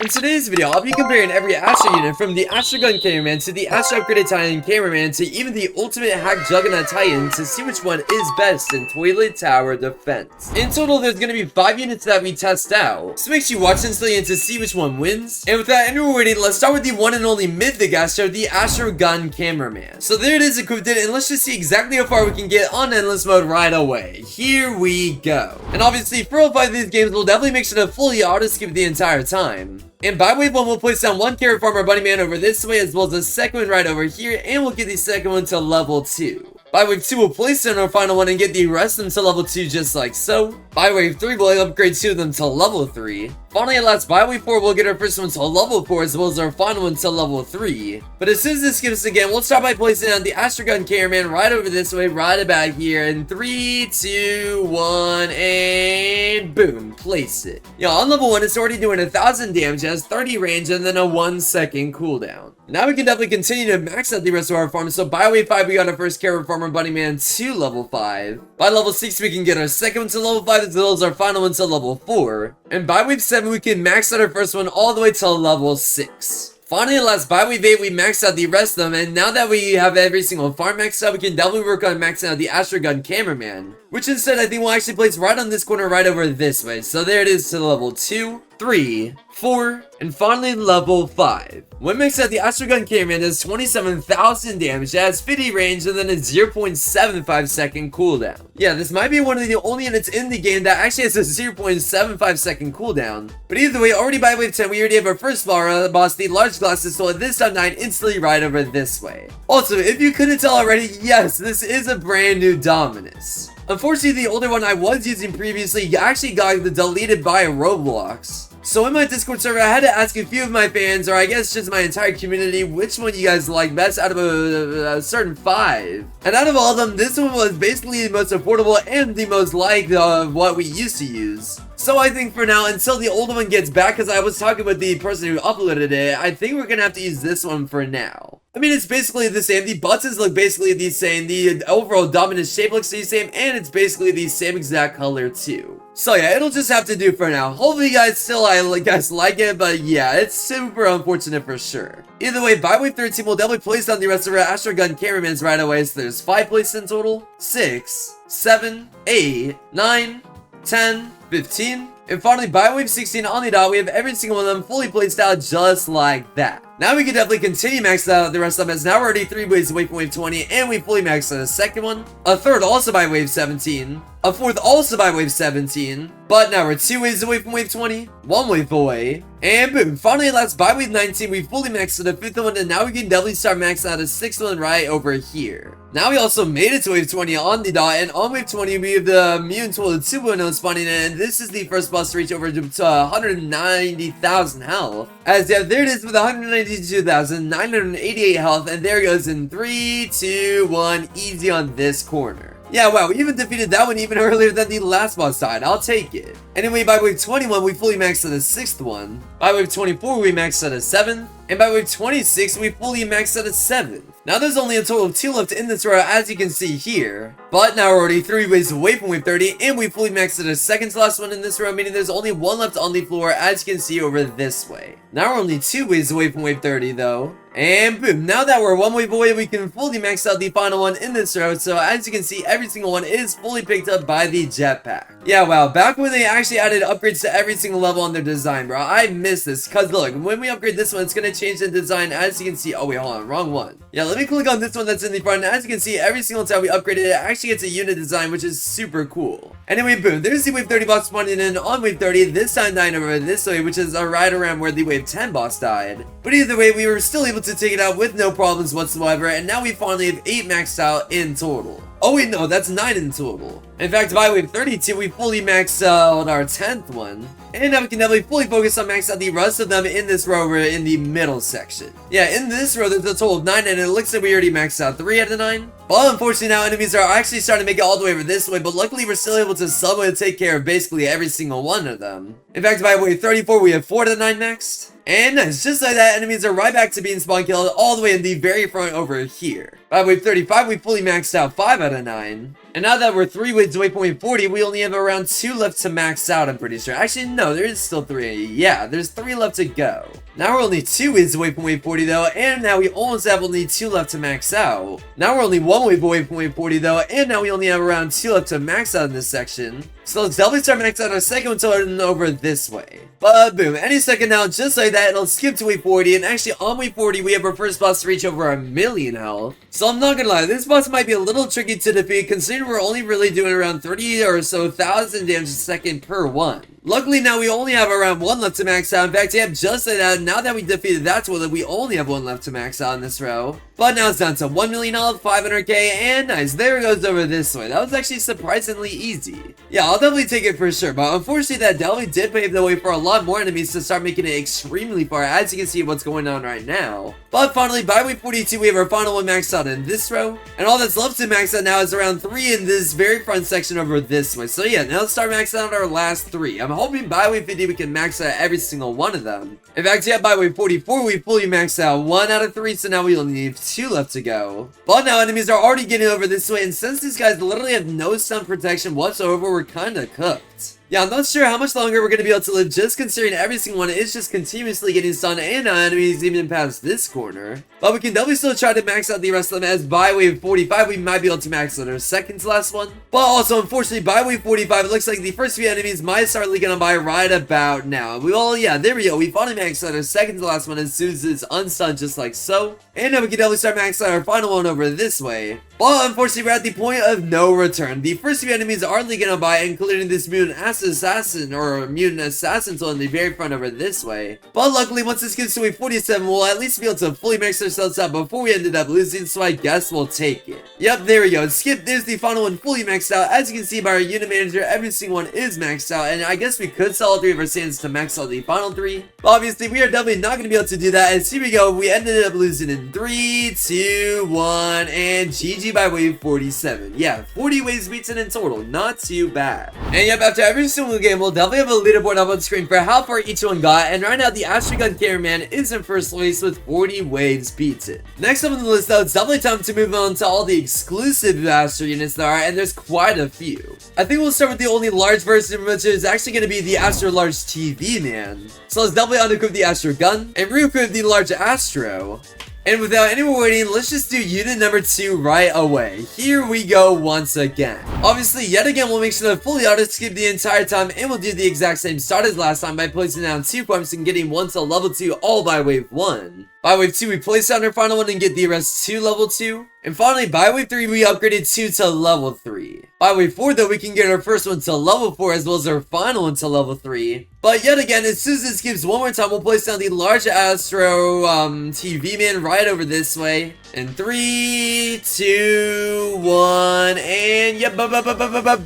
In today's video, I'll be comparing every Astro unit from the Astro Gun Cameraman to the Astro Upgraded Titan Cameraman to even the Ultimate Hack Juggernaut Titan to see which one is best in Toilet Tower Defense. In total, there's going to be 5 units that we test out, so make sure you watch until the end to see which one wins. And without any more waiting, let's start with the one and only Mythic Astro, the Astro Gun Cameraman. So there it is equipped in, and let's just see exactly how far we can get on Endless Mode right away. Here we go. And obviously, for all 5 of these games, we'll definitely make sure to fully auto-skip the entire time. And by wave 1, we'll place down 1 Carrot Farmer Bunny Man over this way, as well as the second one right over here, and we'll get the second one to level 2. By wave 2, we'll place down our final one and get the rest of them to level 2 just like so. By wave 3, we'll upgrade 2 of them to level 3. Finally, at last, by wave 4, we'll get our first one to level 4, as well as our final one to level 3. But as soon as this skips again, we'll start by placing down the Astro Gun Cameraman right over this way, right about here. In 3, 2, 1, and boom, place it. Yeah, on level 1, it's already doing 1,000 damage, has 30 range, and then a 1-second cooldown. Now we can definitely continue to max out the rest of our farm. So by wave 5, we got our first Carrot Farmer Bunny Man to level 5. By level 6, we can get our second one to level 5, as well as our final one to level 4. And by wave 7, we can max out our first one all the way to level 6. Finally, at last, by wave 8, we maxed out the rest of them, and now that we have every single farm maxed out, we can definitely work on maxing out the Astro Gun Cameraman, which instead I think we'll actually place right on this corner right over this way. So there it is to level 2, 3, 4, and finally level 5. When maxed out, the Astro Gun Cameraman does 27,000 damage, it has 50 range, and then a 0.75 second cooldown. Yeah, this might be one of the only units in the game that actually has a 0.75 second cooldown. But either way, already by wave 10, we already have our first boss, the Large Glasses, so at this time 9 instantly right over this way. Also, if you couldn't tell already, yes, this is a brand new Dominus. Unfortunately, the older one I was using previously actually got deleted by Roblox. So in my Discord server, I had to ask a few of my fans, or I guess just my entire community, which one you guys like best out of a certain 5. And out of all of them, this one was basically the most affordable and the most like what we used to use. So I think for now, until the older one gets back, because I was talking with the person who uploaded it, I think we're going to have to use this one for now. I mean, it's basically the same. The buttons look basically the same. The overall Dominus shape looks the same. And it's basically the same exact color too. So yeah, it'll just have to do for now. Hopefully you guys still like it. But yeah, it's super unfortunate for sure. Either way, by wave 13, we'll definitely place down the rest of our Astro Gun Cameramans right away. So there's 5 placed in total. 6, 7, 8, 9, 10, 15. And finally, by wave 16 on the dot, we have every single one of them fully placed out just like that. Now we can definitely continue maxing out the rest of them, as now we're already 3 waves away from wave 20, and we fully maxed out a second one, a third also by wave 17, a fourth also by wave 17, but now we're 2 waves away from wave 20, 1 wave away, and boom, finally at last, by wave 19, we fully maxed out a 5th one, and now we can definitely start maxing out a 6th one right over here. Now we also made it to wave 20 on the dot, and on wave 20, we have the Mutant 2.0 spawning in, and this is the first boss to reach over to 190,000 health. As yeah, there it is with 192,988 health, and there goes in 3, 2, 1, easy on this corner. Yeah, wow, we even defeated that one even earlier than the last boss died. I'll take it. Anyway, by wave 21, we fully maxed out a 6th one. By wave 24, we maxed out a 7th. And by wave 26, we fully maxed out a 7th. Now there's only a total of 2 left in this row, as you can see here. But now we're already 3 waves away from wave 30, and we fully maxed out a 2nd to last one in this row, meaning there's only 1 left on the floor, as you can see over this way. Now we're only 2 waves away from wave 30 though. And boom, now that we're 1 wave away, we can fully max out the final one in this row. So as you can see, every single one is fully picked up by the jetpack. Yeah, wow, back when they actually added upgrades to every single level on their design, bro. I miss this, because look, when we upgrade this one, it's going to change the design, as you can see. Oh wait, hold on, wrong one. Yeah, let me click on this one that's in the front. As you can see, every single time we upgrade it, it actually gets a unit design, which is super cool. Anyway, boom, there's the wave 30 boss spawning in on wave 30, this time dying over this way, which is right around where the wave 10 boss died. But either way, we were still able to take it out with no problems whatsoever, and now we finally have 8 maxed out in total. Oh wait, no, that's 9 in total. In fact, by wave 32, we fully maxed out our 10th one. And now we can definitely fully focus on maxing out the rest of them in this row. We're in the middle section. Yeah, in this row, there's a total of 9, and it looks like we already maxed out 3 out of the 9. But unfortunately, now enemies are actually starting to make it all the way over this way, but luckily we're still able to somewhat take care of basically every single one of them. In fact, by wave 34, we have 4 out of the 9 maxed. And nice, just like that, enemies are right back to being spawn killed all the way in the very front over here. By wave 35, we fully maxed out 5 out of 9. And now that we're 3 waves away from wave 40, we only have around 2 left to max out, I'm pretty sure. Actually, no, there is still 3. Yeah, there's 3 left to go. Now we're only 2 waves away from wave 40 though, and now we almost have only 2 left to max out. Now we're only 1 wave away from wave 40 though, and now we only have around 2 left to max out in this section. So let's definitely start maxing out our second one turn over this way. But boom, any second now, just like that, it'll skip to wave 40, and actually on wave 40, we have our first boss to reach over 1,000,000 health. So I'm not gonna lie, this boss might be a little tricky to defeat, considering we're only really doing around 30 or so thousand damage a second per one. Luckily now we only have around 1 left to max out. In fact, yeah, just like that, now that we defeated that toilet, we only have 1 left to max out in this row. But now it's down to 1,000,000 health, 500k, and nice, there it goes over this way. That was actually surprisingly easy. Yeah, I'll definitely take it for sure, but unfortunately that definitely did pave the way for a lot more enemies to start making it extremely far, as you can see what's going on right now. But finally, by wave 42, we have our final one maxed out in this row, and all that's left to max out now is around 3 in this very front section over this way. So yeah, now let's start maxing out our last 3. I'm hoping by wave 50 we can max out every single one of them. In fact, yeah, by wave 44 we fully maxed out 1 out of 3, so now we only need 2 left to go. But now enemies are already getting over this way, and since these guys literally have no stun protection whatsoever, we're kinda cooked. Yeah, I'm not sure how much longer we're going to be able to live, just considering every single one is just continuously getting stunned, and enemies even past this corner. But we can definitely still try to max out the rest of them, as by wave 45 we might be able to max out our second to last one. But also, unfortunately, by wave 45 it looks like the first few enemies might start leaking on by right about now. Yeah, there we go, we finally maxed out our second to last one as soon as it's unstunned, just like so. And now we can definitely start maxing out our final one over this way. But unfortunately we're at the point of no return. The first few enemies are leaking on by, including this mutant assassin or mutant assassin tool in the very front over this way. But luckily once this gets to wave 47 we'll at least be able to fully max ourselves out before we ended up losing, so I guess we'll take it. Yep, there we go. Skip, there's the final one fully maxed out. As you can see by our unit manager, every single one is maxed out, and I guess we could sell all 3 of our sands to max out the final 3. But obviously we are definitely not going to be able to do that, as here we go, we ended up losing in 3, 2, 1, and GG by wave 47. Yeah, 40 waves beaten in total, not too bad. And yep, after every single game we'll definitely have a leaderboard up on screen for how far each one got, and right now the Astro Gun Cameraman is in first place with 40 waves beaten. Next up on the list though, it's definitely time to move on to all the exclusive Astro units there are, and there's quite a few. I think we'll start with the only large version, which is actually going to be the Astro Large TV Man. So let's definitely unequip the Astro Gun and re-equip the Large Astro. And without any more waiting, let's just do unit number 2 right away. Here we go once again. Obviously, yet again, we'll make sure to fully auto-skip the entire time, and we'll do the exact same start as last time by placing down 2 pumps and getting 1 to level 2 all by wave 1. By wave 2, we place down our final one and get the rest to level 2. And finally, by wave 3, we upgraded 2 to level 3. By wave 4, though, we can get our first one to level 4 as well as our final one to level 3. But yet again, as soon as this skips one more time, we'll place down the large Astro TV Man right over this way. And 3, 2, 1, and yep,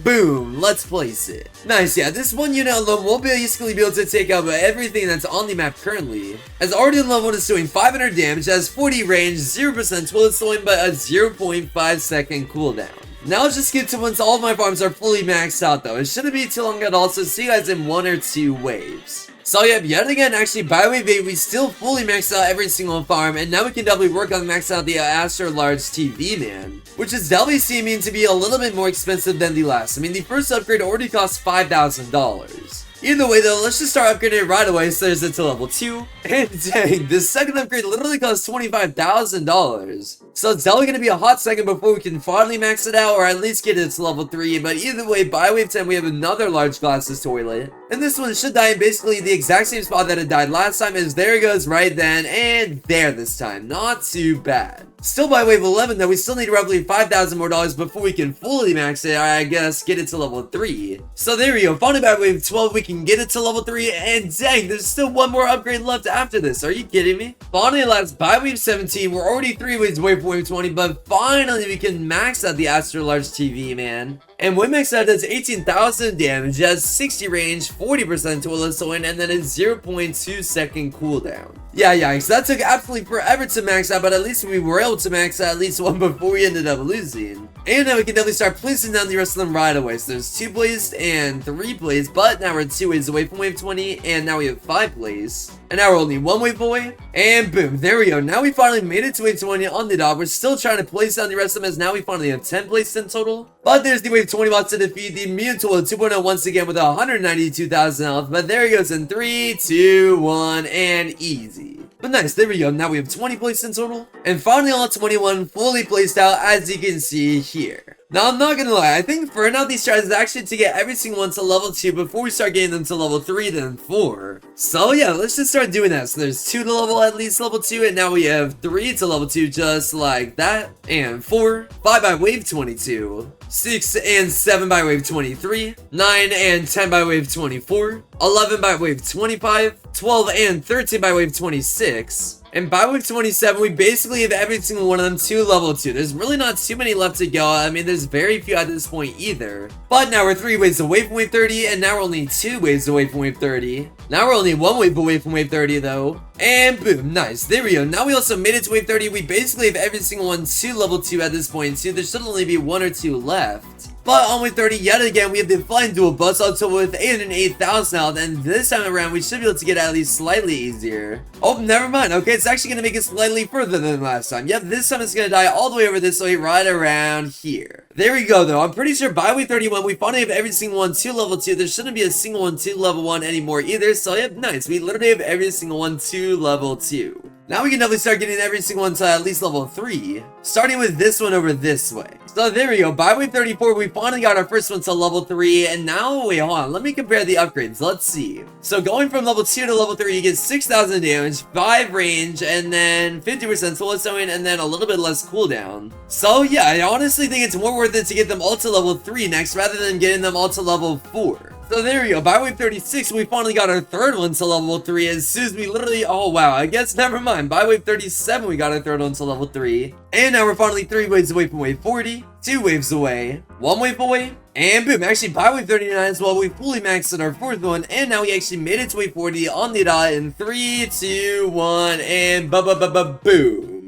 boom, let's place it. Nice, yeah, this one unit alone will basically be able to take out everything that's on the map currently. As already in level 1 is doing 500 damage, has 40 range, 0% toilet slowing, but a 0.5 second cooldown. Now let's just skip to once all of my farms are fully maxed out though. It shouldn't be too long at all, so see you guys in 1 or 2 waves. So yeah, yet again, actually by wave 8, we still fully maxed out every single farm, and now we can definitely work on maxing out the Astro Large TV Man, which is definitely seeming to be a little bit more expensive than the last. I mean, the first upgrade already cost $5,000. Either way though, let's just start upgrading it right away so there's it to level 2. And dang, this second upgrade literally costs $25,000. So it's definitely going to be a hot second before we can finally max it out, or at least get it to level 3. But either way, by wave 10 we have another large glasses toilet. And this one should die in basically the exact same spot that it died last time, as there it goes right then, and there this time. Not too bad. Still by wave 11 though, we still need roughly $5,000 more before we can fully max it, or I guess get it to level 3. So there we go, finally by wave 12 we can get it to level 3, and dang, there's still one more upgrade left after this. Are you kidding me? Finally, last by wave 17, we're already 3 waves away from wave 20, but finally we can max out the Astro Large TV Man. And when maxed out, does 18,000 damage, has 60 range, 40% toilet slowing, and then a 0.2 second cooldown. Yeah, so that took absolutely forever to max out, but at least we were able to max out at least one before we ended up losing. And now we can definitely start placing down the rest of them right away. So there's 2 placed and 3 placed, but now we're 2 waves away from wave 20, and now we have 5 placed. And now we're only 1 wave away, and boom, there we go. Now we finally made it to wave 20 on the dot. We're still trying to place down the rest of them, as now we finally have 10 placed in total. But there's the wave 20 bots to defeat the Mutant 2.0 once again with 192,000 health. But there he goes in 3, 2, 1, and easy. But nice, there we go. Now we have 20 placed in total. And finally all 21 fully placed out, as you can see here. Now, I'm not gonna lie, I think for now these tries is actually to get every single one to level 2 before we start getting them to level 3, then 4. So yeah, let's just start doing that. So there's 2 to level at least level 2, and now we have 3 to level 2 just like that. And 4, 5 by wave 22. 6 and 7 by wave 23, 9 and 10 by wave 24, 11 by wave 25, 12 and 13 by wave 26, and by wave 27, we basically have every single one of them to level 2. There's really not too many left to go. I mean, there's very few at this point either. But now we're 3 waves away from wave 30, and now we're only 2 waves away from wave 30. Now we're only 1 wave away from wave 30 though. And boom, nice. There we go. Now we also made it to wave 30. We basically have every single one to level 2 at this point too. There should only be 1 or 2 left. But on wave 30, yet again, we have the Flying Dual Bus Auto with 808,000 health, and this time around, we should be able to get at least slightly easier. Oh, never mind. Okay, it's actually going to make it slightly further than last time. Yep, this time it's going to die all the way over this way, right around here. There we go, though. I'm pretty sure by wave 31, we finally have every single one to level 2. There shouldn't be a single one to level 1 anymore either, so yep, nice. We literally have every single one to level 2. Now we can definitely start getting every single one to at least level 3, starting with this one over this way. So there we go, by wave 34, we finally got our first one to level 3, and now, wait, hold on, let me compare the upgrades, let's see. So going from level 2 to level 3, you get 6,000 damage, 5 range, and then 50% soul sewing, and then a little bit less cooldown. So yeah, I honestly think it's more worth it to get them all to level 3 next, rather than getting them all to level 4. So there we go, by wave 36, we finally got our third one to level 3 as soon as we literally, oh wow, I guess never mind. By wave 37, we got our third one to level 3. And now we're finally 3 waves away from wave 40, 2 waves away, 1 wave away, and boom, actually by wave 39 as well, we fully maxed out our fourth one, and now we actually made it to wave 40 on the dot in 3, 2, 1, and boom.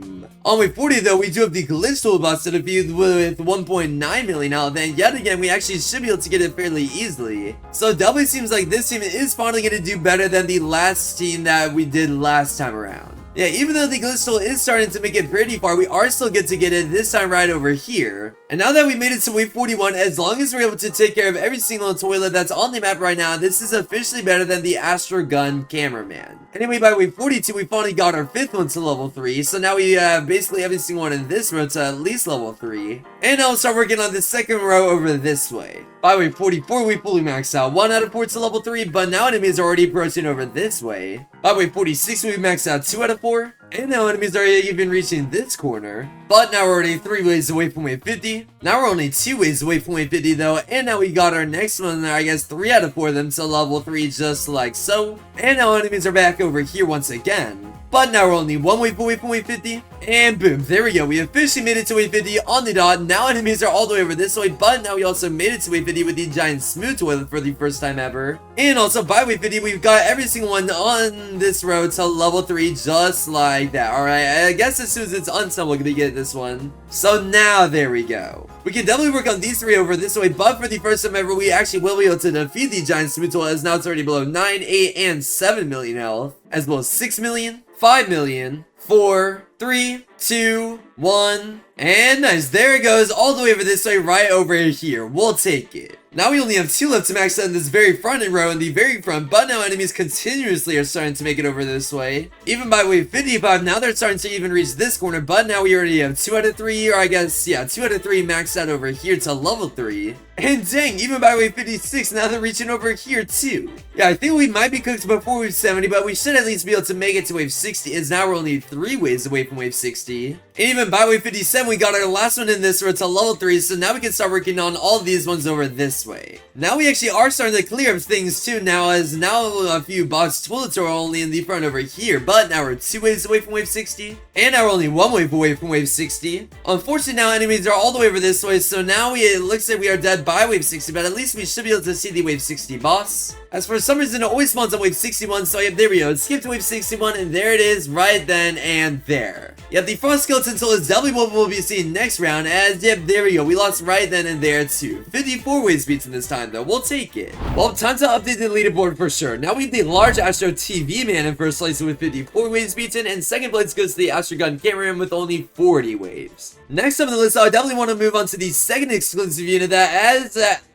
On wave 40 though, we do have the glitch toolbox to defeat with 1.9 million health, and yet again, we actually should be able to get it fairly easily. So it definitely seems like this team is finally going to do better than the last team that we did last time around. Yeah, even though the glitch tool is starting to make it pretty far, we are still good to get it this time right over here. And now that we made it to wave 41, as long as we're able to take care of every single toilet that's on the map right now, this is officially better than the Astro Gun Cameraman. Anyway, by wave 42, we finally got our 5th one to level 3, so now we have basically every single one in this row to at least level 3. And now we'll start working on the second row over this way. By wave 44, we fully maxed out 1 out of 4 to level 3, but now enemies are already approaching over this way. By wave 46, we maxed out 2 out of 4, and now enemies are even reaching this corner. But now we're already 3 waves away from wave 50. Now we're only 2 waves away from wave 50 though, and now we got our next one, I guess 3 out of 4 of them to level 3 just like so. And now enemies are back over here once again. But now we're only 1 wave away from wave 50, and boom, there we go. We officially made it to wave 50 on the dot. Now enemies are all the way over this way, but now we also made it to wave 50 with the giant smooth toilet for the first time ever. And also by wave 50, we've got every single one on this road to level 3 just like that. Alright, I guess as soon as it's unsummoned, we're gonna get this one. So now there we go. We can definitely work on these 3 over this way, but for the first time ever, we actually will be able to defeat the giant smooth toilet, as now it's already below 9, 8, and 7 million health, as well as 6 million, 5 million, 4, 3, 2, 1, and nice. There it goes, all the way over this way, right over here. We'll take it. Now we only have 2 left to max out in this very front row in the very front, but now enemies continuously are starting to make it over this way. Even by wave 55, now they're starting to even reach this corner, but now we already have 2 out of 3, or I guess, yeah, 2 out of 3 maxed out over here to level 3. And dang, even by wave 56, now they're reaching over here too. Yeah, I think we might be cooked before wave 70, but we should at least be able to make it to wave 60, as now we're only 3 waves away from wave 60. And even by wave 57, we got our last one in this row to level 3, so now we can start working on all these ones over this way. Now we actually are starting to clear up things too now, as now a few box toilets are only in the front over here, but now we're 2 waves away from wave 60, and now we're only 1 wave away from wave 60. Unfortunately, now enemies are all the way over this way, so now it looks like we are dead by wave 60, but at least we should be able to see the wave 60 boss. As for some reason, it always spawns on wave 61, so there we go. Skip to wave 61, and there it is, right then and there. Yep, the Frost Skeleton Soul is definitely what we'll be seeing next round, as, yep, there we go. We lost right then and there, too. 54 wave speeds in this time, though. We'll take it. Well, time to update the leaderboard for sure. Now we have the large Astro TV Man in first place with 54 waves beaten, and second place goes to the Astro Gun Cameraman with only 40 waves. Next up on the list, I definitely want to move on to the second exclusive unit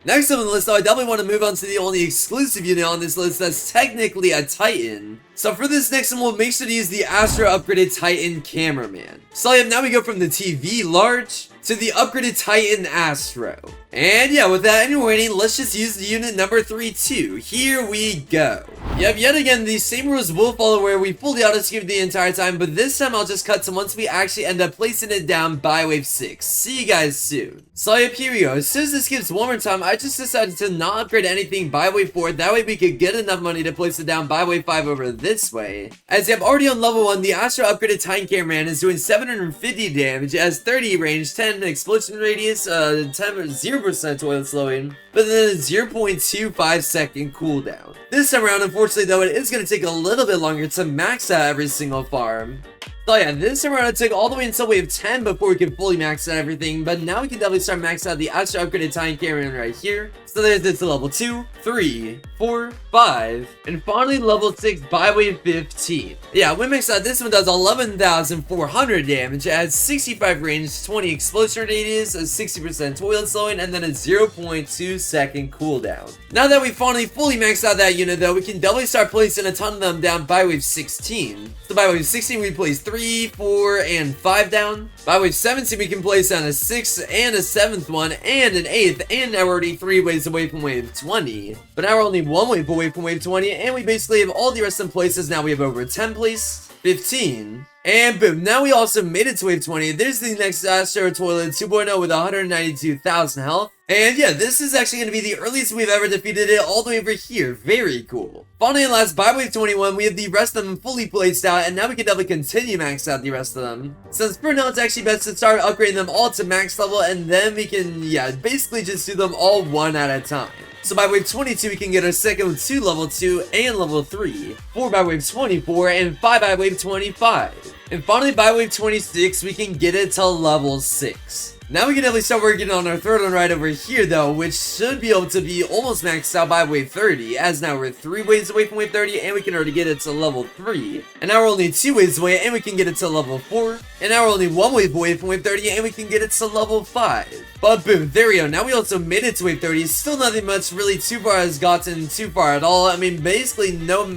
Next up on the list, I definitely want to move on to the only exclusive unit on this list that's technically a Titan. So for this next one, we'll make sure to use the Astro upgraded Titan Cameraman. So yeah, now we go from the TV large to the upgraded Titan Astro. And yeah, without any waiting, let's just use the unit number 3 too. Here we go. Yep, yet again, the same rules will follow where we fully auto-skip the entire time, but this time I'll just cut to once we actually end up placing it down by wave 6. See you guys soon. So yep, here we go. As soon as this skips one more time, I just decided to not upgrade anything by wave 4. That way we could get enough money to place it down by wave 5 over this way. As you have already on level 1, the Astro upgraded Titan Cameraman is doing 750 damage, has 30 range, 10 explosion radius, 0% toilet slowing, but then a 0.25 second cooldown. This time around, unfortunately though, it is going to take a little bit longer to max out every single farm. So yeah, this time around it took all the way until wave 10 before we could fully max out everything, but now we can definitely start maxing out the Astro upgraded Titan Cameraman right here. So there's this level 2, 3, 4, 5, and finally level 6 by wave 15. Yeah, when maxed out, this one does 11,400 damage, it has 65 range, 20 explosion radius, a 60% toilet slowing, and then a 0.2 second cooldown. Now that we finally fully maxed out that unit though, we can definitely start placing a ton of them down by wave 16. So by wave 16 we place 3, 4, and 5 down. By wave 17 we can place down a 6th and a 7th one and an 8th, and now we're already 3 waves away from wave 20. But now we're only 1 wave away from wave 20, and we basically have all the rest in places. Now we have over 10 place, 15, and boom, now we also made it to wave 20. There's the next Astro Toilet 2.0 with 192,000 health. And yeah, this is actually going to be the earliest we've ever defeated it all the way over here. Very cool. Finally and last, by wave 21, we have the rest of them fully placed out, and now we can definitely continue max out the rest of them. Since for now, it's actually best to start upgrading them all to max level, and then we can, yeah, basically just do them all one at a time. So by wave 22, we can get our second 2 level 2 and level 3, 4 by wave 24, and 5 by wave 25. And finally, by wave 26, we can get it to level 6. Now we can definitely start working on our third one right over here though, which should be able to be almost maxed out by wave 30, as now we're 3 waves away from wave 30, and we can already get it to level 3. And now we're only 2 waves away, and we can get it to level 4. And now we're only 1 wave away from wave 30, and we can get it to level 5. But boom, there we go. Now we also made it to wave 30. Still nothing much really too far has gotten too far at all. I mean, basically not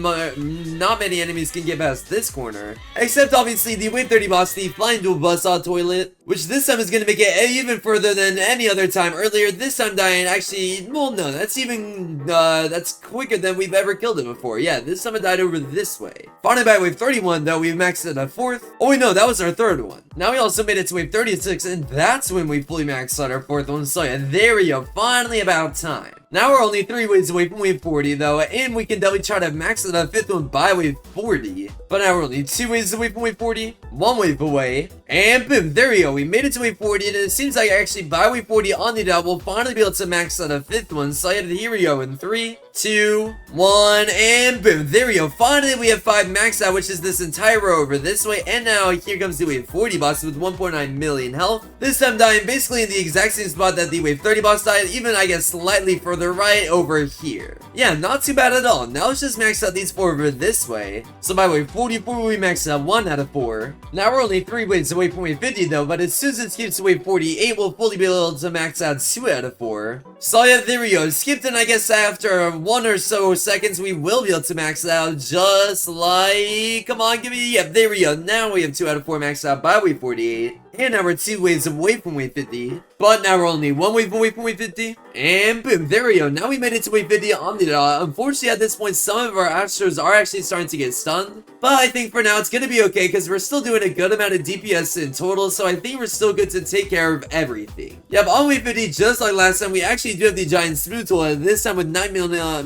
many enemies can get past this corner. Except obviously the wave 30 boss, the Flying Dual Buzzsaw Toilet, which this time is going to make it even further than any other time earlier. This time dying actually, well no, that's even, that's quicker than we've ever killed it before. Yeah, this time it died over this way. Finally by wave 31 though, we've maxed it a 4th. Oh wait, no, that was our 3rd one. Now we also made it to wave 36, and that's when we fully maxed out our 4th one. So yeah, there we go, finally about time. Now we're only 3 waves away from wave 40 though, and we can definitely try to max it a 5th one by wave 40. But now we're only 2 waves away from wave 40, 1 wave away, and boom, there we go. We made it to wave 40, and it seems like actually by wave 40 on the dot, we'll finally be able to max out a 5th one. So yeah, here we go in 3, 2, 1, and boom, there we go. Finally we have 5 maxed out, which is this entire row over this way. And now here comes the wave 40 boss with 1.9 million health. This time dying basically in the exact same spot that the wave 30 boss died, even I guess slightly further right over here. Yeah, not too bad at all. Now let's just max out these 4 over this way. So by wave 44 we maxed out 1 out of 4. Now we're only 3 waves away from wave 50 though, but as soon as it skips to wave 48, we'll fully be able to max out 2 out of 4. So yeah, there we go. Skipped, and I guess after 1 or so seconds we will be able to max out, just like, come on, give me, yep, there we go. Now we have 2 out of 4 maxed out by wave 48. And now we're 2 waves away from wave 50. But now we're only 1 wave away from wave 50. And boom, there we go. Now we made it to wave 50 on the dot. Unfortunately, at this point, some of our Astros are actually starting to get stunned. But I think for now, it's going to be okay, because we're still doing a good amount of DPS in total. So I think we're still good to take care of everything. Yep, on wave 50, just like last time, we actually do have the Giant Smooth Toilet. This time with 9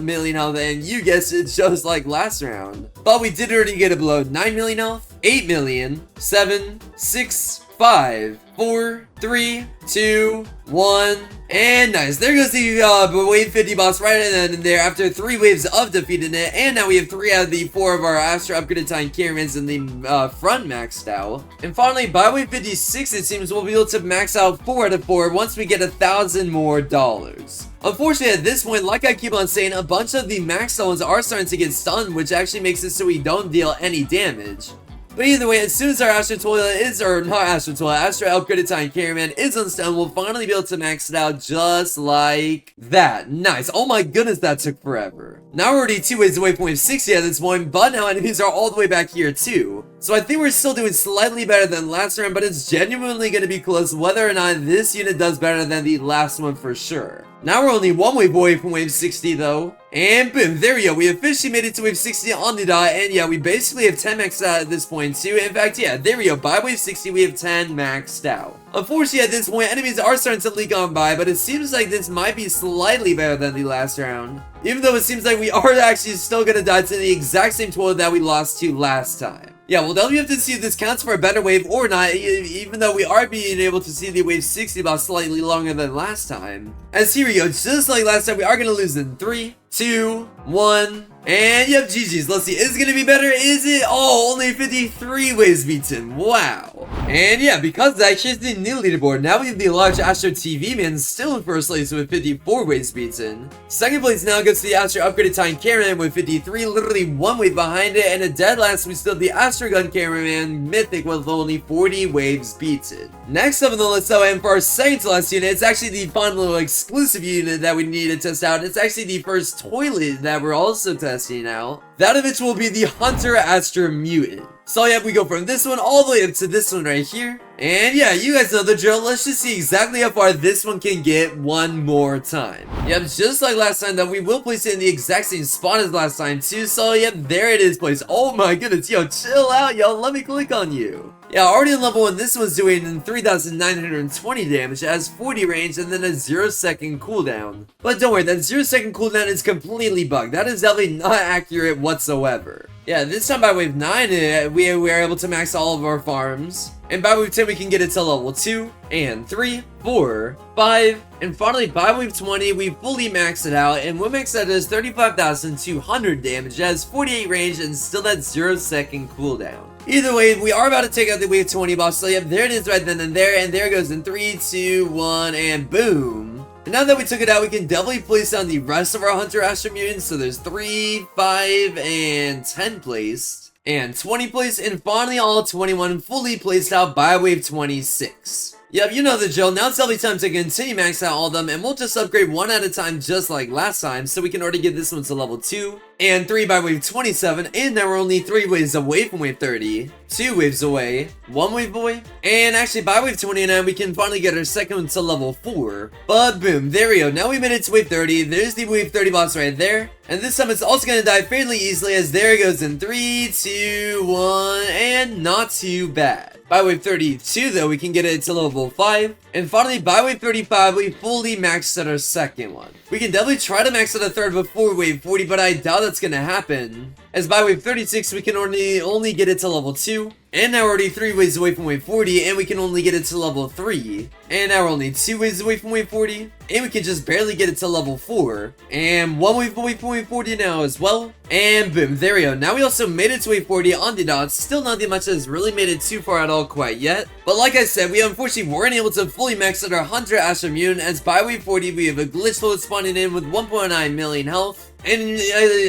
million health. And you guessed it, just like last round. But we did already get it below 9 million health, 8 million, 7, 6, 5, 4, 3, 2, 1, and nice. There goes the wave 50 boss right in there after 3 waves of defeating it. And now we have 3 out of the 4 of our Astro Upgraded Titan Cameramans in the front maxed out. And finally, by wave 56, it seems we'll be able to max out 4 out of 4 once we get $1,000 more dollars. Unfortunately, at this point, like I keep on saying, a bunch of the maxed out ones are starting to get stunned, which actually makes it so we don't deal any damage. But either way, as soon as our Astro Toilet is, or not Astro Toilet, Astro Upgraded Titan Cameraman is unstunned, we'll finally be able to max it out just like that. Nice. Oh my goodness, that took forever. Now we're already 2 waves away from wave 60 at this point, but now enemies are all the way back here too. So I think we're still doing slightly better than last round, but it's genuinely going to be close whether or not this unit does better than the last one for sure. Now we're only 1 wave away from wave 60 though. And boom, there we go. We officially made it to wave 60 on the dot. And yeah, we basically have 10 maxed out at this point too. In fact, yeah, there we go. By wave 60, we have 10 maxed out. Unfortunately, at this point, enemies are starting to leak on by, but it seems like this might be slightly better than the last round. Even though it seems like we are actually still gonna die to the exact same toilet that we lost to last time. Yeah, well, then we have to see if this counts for a better wave or not, even though we are being able to see the wave 60 boss slightly longer than last time. As here we go, just like last time, we are going to lose in 3, 2, 1, and yep, GG's. Let's see, is it going to be better? Is it? Oh, only 53 waves beaten. Wow. And yeah, because of that, here's the new leaderboard. Now we have the large Astro TV Man still in first place with 54 waves beaten. Second place now goes to the Astro Upgraded Titan Cameraman with 53, literally 1 wave behind it. And at dead last, we still have the Astro Gun Cameraman Mythic with only 40 waves beaten. Next up on the list though, and for our second to last unit, it's actually the fun little exclusive unit that we need to test out. It's actually the first toilet that we're also testing out. That of which will be the Hunter Astro Mutant. So yeah, we go from this one all the way up to this one right here. And yeah, you guys know the drill. Let's just see exactly how far this one can get one more time. Yep, just like last time though, we will place it in the exact same spot as last time too. So yep, there it is placed. Oh my goodness, yo, chill out, yo. Let me click on you. Yeah, already in level 1, this one's doing 3,920 damage, it has 40 range, and then a 0-second cooldown. But don't worry, that 0-second cooldown is completely bugged. That is definitely not accurate whatsoever. Yeah, this time by wave 9, we are able to max all of our farms. And by wave 10, we can get it to level 2, and 3, 4, 5, and finally by wave 20, we fully maxed it out. And what makes that is 35,200 damage, it has 48 range, and still that 0-second cooldown. Either way, we are about to take out the wave 20 boss, so yep, there it is right then and there goes in 3, 2, 1, and boom. And now that we took it out, we can definitely place down the rest of our Hunter Astro Mutants, so there's 3, 5, and 10 placed, and 20 placed, and finally all 21 fully placed out by wave 26. Yep, you know the drill. Now it's definitely time to continue maxing out all of them, and we'll just upgrade one at a time just like last time, so we can already get this one to level 2, and 3 by wave 27, and now we're only 3 waves away from wave 30, 2 waves away, 1 wave away, and actually by wave 29, we can finally get our second one to level 4, but boom, there we go. Now we made it to wave 30, there's the wave 30 boss right there, and this time it's also going to die fairly easily as there it goes in 3, 2, 1, and not too bad. By wave 32 though, we can get it to level 5. And finally, by wave 35, we fully maxed out our second one. We can definitely try to max out a third before wave 40, but I doubt that's gonna happen. As by wave 36, we can only get it to level 2. And now we're already 3 waves away from wave 40, and we can only get it to level 3. And now we're only 2 waves away from wave 40, and we can just barely get it to level 4. And 1 wave away from wave 40 now as well. And boom, there we go. Now we also made it to wave 40 on the dot. Still not that much has really made it too far at all quite yet. But like I said, we unfortunately weren't able to fully max out our Hunter Astro Mutant, as by wave 40 we have a glitch load spawning in with 1.9 million health. And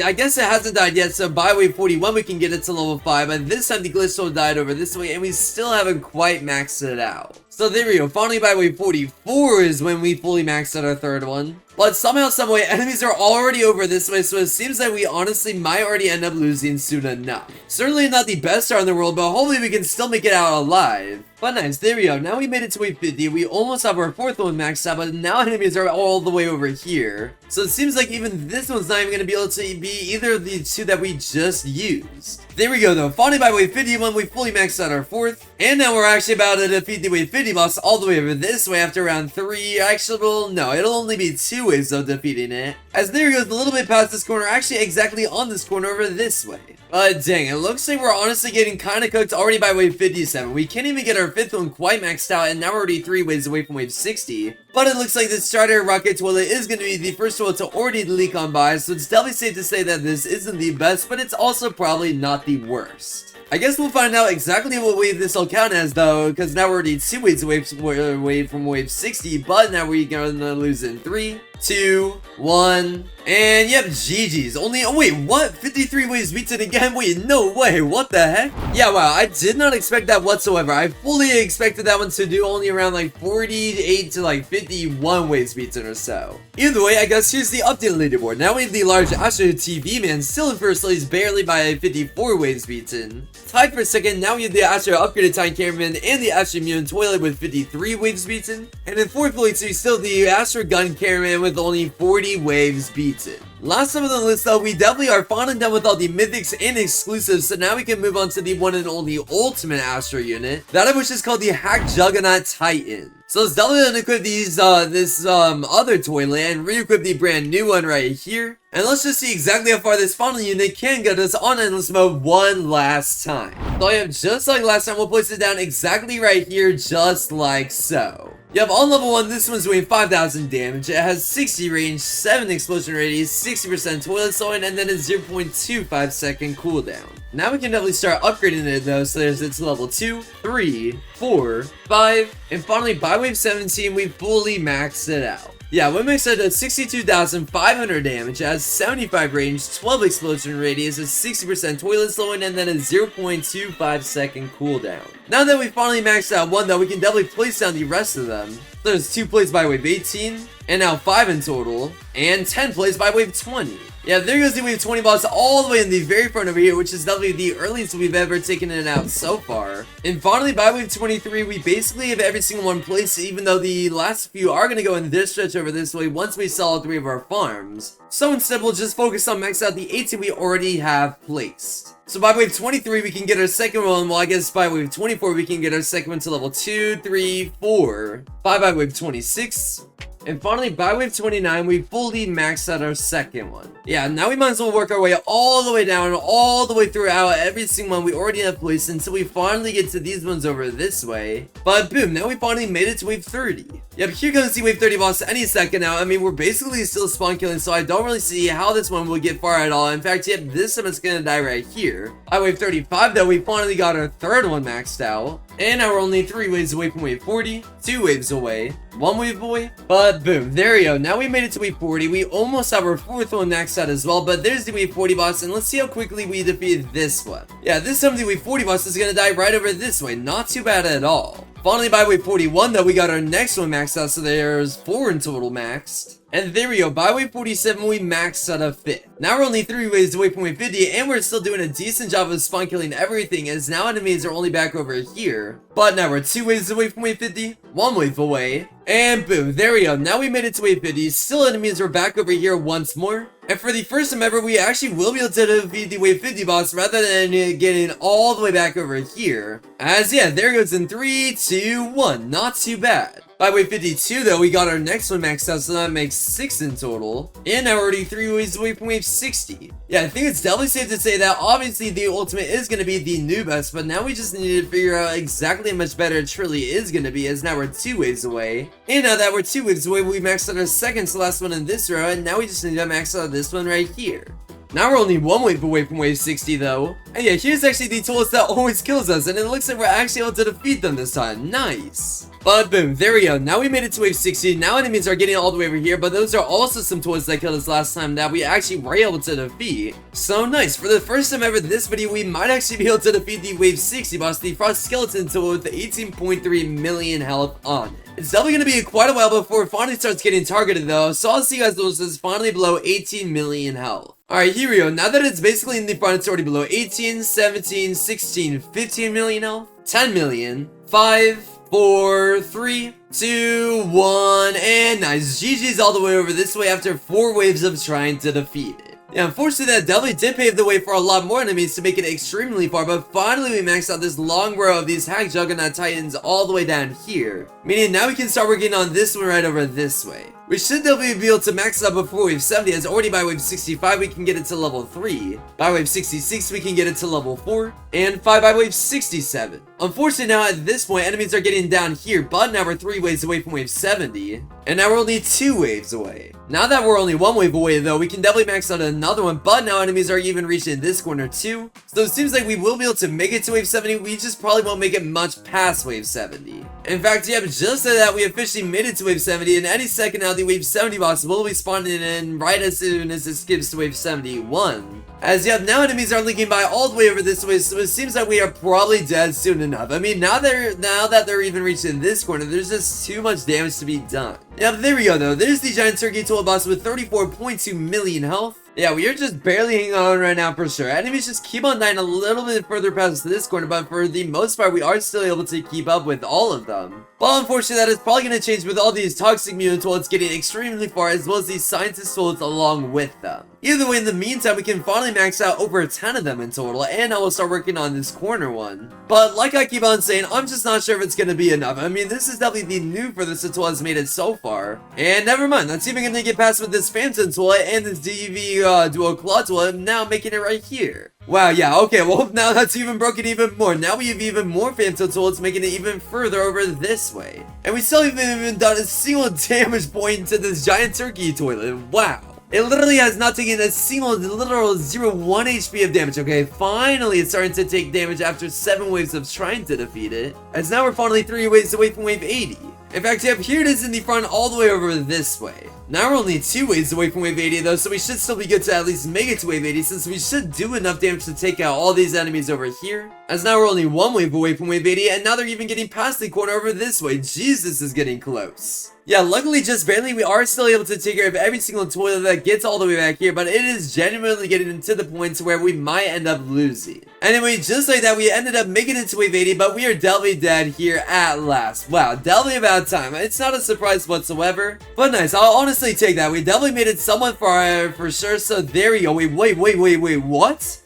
I guess it hasn't died yet, so by wave 41 we can get it to level 5, and this time the glitch load died over this way, and we still haven't quite maxed it out. So there we go, finally by wave 44 is when we fully maxed out our third one. But somehow, someway, enemies are already over this way, so it seems like we honestly might already end up losing soon enough. Certainly not the best start in the world, but hopefully we can still make it out alive. But nice, there we go. Now we made it to wave 50. We almost have our fourth one maxed out, but now enemies are all the way over here. So it seems like even this one's not even going to be able to be either of the two that we just used. There we go though. Finally by wave 51, we fully maxed out our fourth. And now we're actually about to defeat the wave 50 boss all the way over this way after round 3. Actually, well, no, it'll only be 2 waves of defeating it. As there he goes a little bit past this corner, actually exactly on this corner over this way. But dang, it looks like we're honestly getting kind of cooked already by wave 57. We can't even get our 5th one quite maxed out, and now we're already 3 waves away from wave 60. But it looks like this starter rocket toilet is going to be the first toilet to already leak on by, so it's definitely safe to say that this isn't the best, but it's also probably not the worst. I guess we'll find out exactly what wave this will count as though, because now we're already 2 waves away from wave 60, but now we're gonna lose in 3, 2, 1, and yep, GG's. Only, oh wait, what? 53 waves beats it again? Wait, no way, what the heck? Yeah, wow, I did not expect that whatsoever. I fully expected that one to do only around like 48 to like 51 waves beats it or so. Either way, I guess here's the update leaderboard. Now we have the large Astro TV Man still in first place, barely by 54 waves beaten. Tied for second, now we have the Astro Upgraded Time Cameraman and the Astro Mutant Toilet with 53 waves beaten. And in fourth place, we still have the Astro Gun Cameraman with only 40 waves beaten. Last up on the list though, we definitely are finally done with all the mythics and exclusives, so now we can move on to the one and only ultimate Astro unit, that of which is called the Hack Juggernaut Titan. So let's definitely unequip these, other toilet and re-equip the brand new one right here. And let's just see exactly how far this final unit can get us on endless mode one last time. So yeah, just like last time, we'll place it down exactly right here, just like so. Yep, on level 1, this one's doing 5,000 damage. It has 60 range, 7 explosion radius, 60% toilet slowing, and then a 0.25 second cooldown. Now we can definitely start upgrading it though, so there's its level 2, 3, 4, 5, and finally by wave 17, we fully maxed it out. Yeah, we maxed it at 62,500 damage, it has 75 range, 12 explosion radius, a 60% toilet slowing, and then a 0.25 second cooldown. Now that we finally maxed out one though, we can definitely place down the rest of them. There's 2 plays by wave 18, and now 5 in total, and 10 plays by wave 20. Yeah, there goes the wave 20 boss all the way in the very front over here, which is definitely the earliest we've ever taken it out so far. And finally, by wave 23, we basically have every single one placed, even though the last few are going to go in this stretch over this way once we sell all 3 of our farms. So instead, we'll just focus on max out the 18 we already have placed. So by wave 23, we can get our second one, well I guess by wave 24, we can get our second one to level 2, 3, 4, 5 by wave 26, and finally by wave 29, we fully maxed out our second one. Yeah, now we might as well work our way all the way down, all the way throughout every single one we already have placed until we finally get to these ones over this way. But boom, now we finally made it to wave 30. Yep, here comes the wave 30 boss any second now. I mean, we're basically still spawn killing, so I don't really see how this one will get far at all. In fact, yep, this one is gonna die right here. By wave 35 though, we finally got our third one maxed out. And now we're only 3 waves away from wave 40, 2 waves away, 1 wave away. But boom, there we go. Now we made it to wave 40. We almost have our 4th one maxed out as well, but there's the wave 40 boss, and let's see how quickly we defeat this one. Yeah, this time the wave 40 boss is gonna die right over this way. Not too bad at all. Finally, by wave 41 though, we got our next one maxed out, so there's 4 in total maxed. And there we go, by wave 47, we maxed out a 5th. Now we're only 3 waves away from wave 50, and we're still doing a decent job of spawn killing everything, as now enemies are only back over here. But now we're 2 waves away from wave 50, 1 wave away, and boom, there we go. Now we made it to wave 50, still enemies are back over here once more. And for the first time ever, we actually will be able to defeat the wave 50 boss rather than getting all the way back over here. As yeah, there goes in 3, 2, 1, not too bad. By wave 52 though, we got our next one maxed out, so that makes 6 in total. And now we're already 3 waves away from wave 60. Yeah, I think it's definitely safe to say that obviously the ultimate is going to be the new best, but now we just need to figure out exactly how much better it truly is going to be, as now we're 2 waves away. And now that we're 2 waves away, we maxed out our second to last one in this row, and now we just need to max out this one right here. Now we're only 1 wave away from wave 60 though. And yeah, here's actually the tools that always kills us, and it looks like we're actually able to defeat them this time. Nice. But boom, there we go. Now we made it to wave 60. Now enemies are getting all the way over here, but those are also some toys that killed us last time that we actually were able to defeat. So nice. For the first time ever this video, we might actually be able to defeat the wave 60 boss, the Frost Skeleton tool with 18.3 million health on it. It's definitely going to be quite a while before it finally starts getting targeted though, so I'll see you guys when it's finally below 18 million health. Alright, here we go. Now that it's basically in the front, it's already below 18, 17, 16, 15 million health, 10 million, 5, 4, 3, 2, 1, and nice. GG's all the way over this way after 4 waves of trying to defeat it. Yeah, unfortunately that definitely did pave the way for a lot more enemies to make it extremely far, but finally we maxed out this long row of these hack Juggernaut Titans all the way down here. Meaning now we can start working on this one right over this way. We should definitely be able to max it out before wave 70, as already by wave 65 we can get it to level 3. By wave 66 we can get it to level 4. And 5 by wave 67. Unfortunately now at this point enemies are getting down here, but now we're 3 waves away from wave 70. And now we're only 2 waves away. Now that we're only 1 wave away though, we can definitely max out another one, but now enemies are even reaching this corner too. So it seems like we will be able to make it to wave 70, we just probably won't make it much past wave 70. In fact, yeah, just so that we officially made it to wave 70, and any second now the wave 70 boss will be spawning in right as soon as it skips to wave 71. As yep, now enemies are linking by all the way over this way, so it seems like we are probably dead soon enough. I mean, now that they're even reaching this corner, there's just too much damage to be done. Yeah, but there we go though. There's the giant turkey toll boss with 34.2 million health. Yeah, we are just barely hanging on right now for sure. Enemies just keep on dying a little bit further past this corner, but for the most part, we are still able to keep up with all of them. But unfortunately, that is probably going to change with all these toxic mutant tolls getting extremely far, as well as these scientist tolls along with them. Either way, in the meantime, we can finally max out over 10 of them in total, and I will start working on this corner one. But like I keep on saying, I'm just not sure if it's going to be enough. I mean, this is definitely the new for this tool has made it so far. And never mind, that's even going to get past with this Phantom tool and this DV Dual Claw tool, and now making it right here. Wow, yeah, okay, well, now that's even broken even more. Now we have even more Phantom tools, making it even further over this way. And we still haven't even done a single damage point to this giant turkey toilet. Wow. It literally has not taken a single literal 0.1 HP of damage, okay? Finally, it's starting to take damage after 7 waves of trying to defeat it. As now we're finally 3 waves away from wave 80. In fact, yep, here it is in the front all the way over this way. Now we're only 2 waves away from wave 80 though, so we should still be good to at least make it to wave 80, since we should do enough damage to take out all these enemies over here. As now we're only 1 wave away from wave 80, and now they're even getting past the corner over this way. Jesus, this is getting close. Yeah, luckily just barely we are still able to take care of every single toilet that gets all the way back here, but it is genuinely getting to the point to where we might end up losing. Anyway, just like that, we ended up making it to wave 80, but we are definitely dead here at last. Wow, definitely about time. It's not a surprise whatsoever, but nice. I'll honestly take that. We definitely made it somewhat far for sure, so there we go. Wait, what?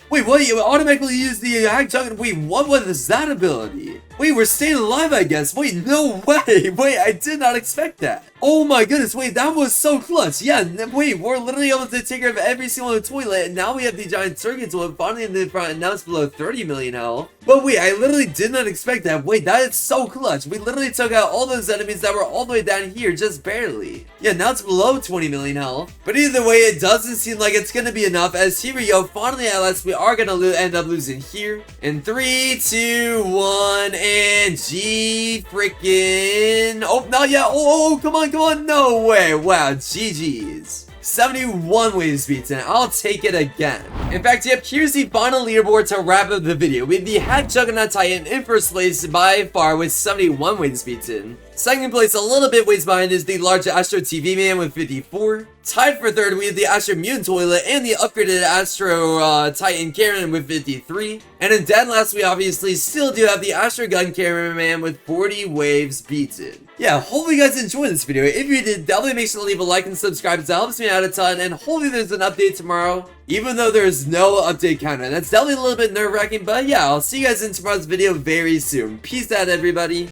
Wait, what? You automatically use the hack Juggernaut? Wait, what was that ability? Wait, we're staying alive, I guess. Wait, no way. Wait, I did not expect that. Oh my goodness, wait, that was so clutch. Yeah, wait, we're literally able to take care of every single toilet, and now we have the giant turkey toilet finally in the front, and now it's below 30 million health. But wait, I literally did not expect that. Wait, that is so clutch. We literally took out all those enemies that were all the way down here, just barely. Yeah, now it's below 20 million health. But either way, it doesn't seem like it's gonna be enough, as here we go, finally at last, we are gonna end up losing here. In 3, 2, 1, and G freaking. Oh, not yet. Oh, come on. No way. Wow, GG's. 71 waves beaten. I'll take it again. In fact, yep, here's the final leaderboard to wrap up the video. We have the Hack Juggernaut Titan in first place by far with 71 waves beaten. Second place, a little bit ways behind, is the large Astro TV Man with 54. Tied for third, we have the Astro Mutant Toilet and the upgraded Astro Titan Cameraman with 53. And in dead last, we obviously still do have the Astro Gun Cameraman with 40 waves beaten. Yeah, hopefully you guys enjoyed this video. If you did, definitely make sure to leave a like and subscribe. It helps me out a ton, and hopefully there's an update tomorrow. Even though there's no update counter. That's definitely a little bit nerve-wracking, but yeah, I'll see you guys in tomorrow's video very soon. Peace out, everybody.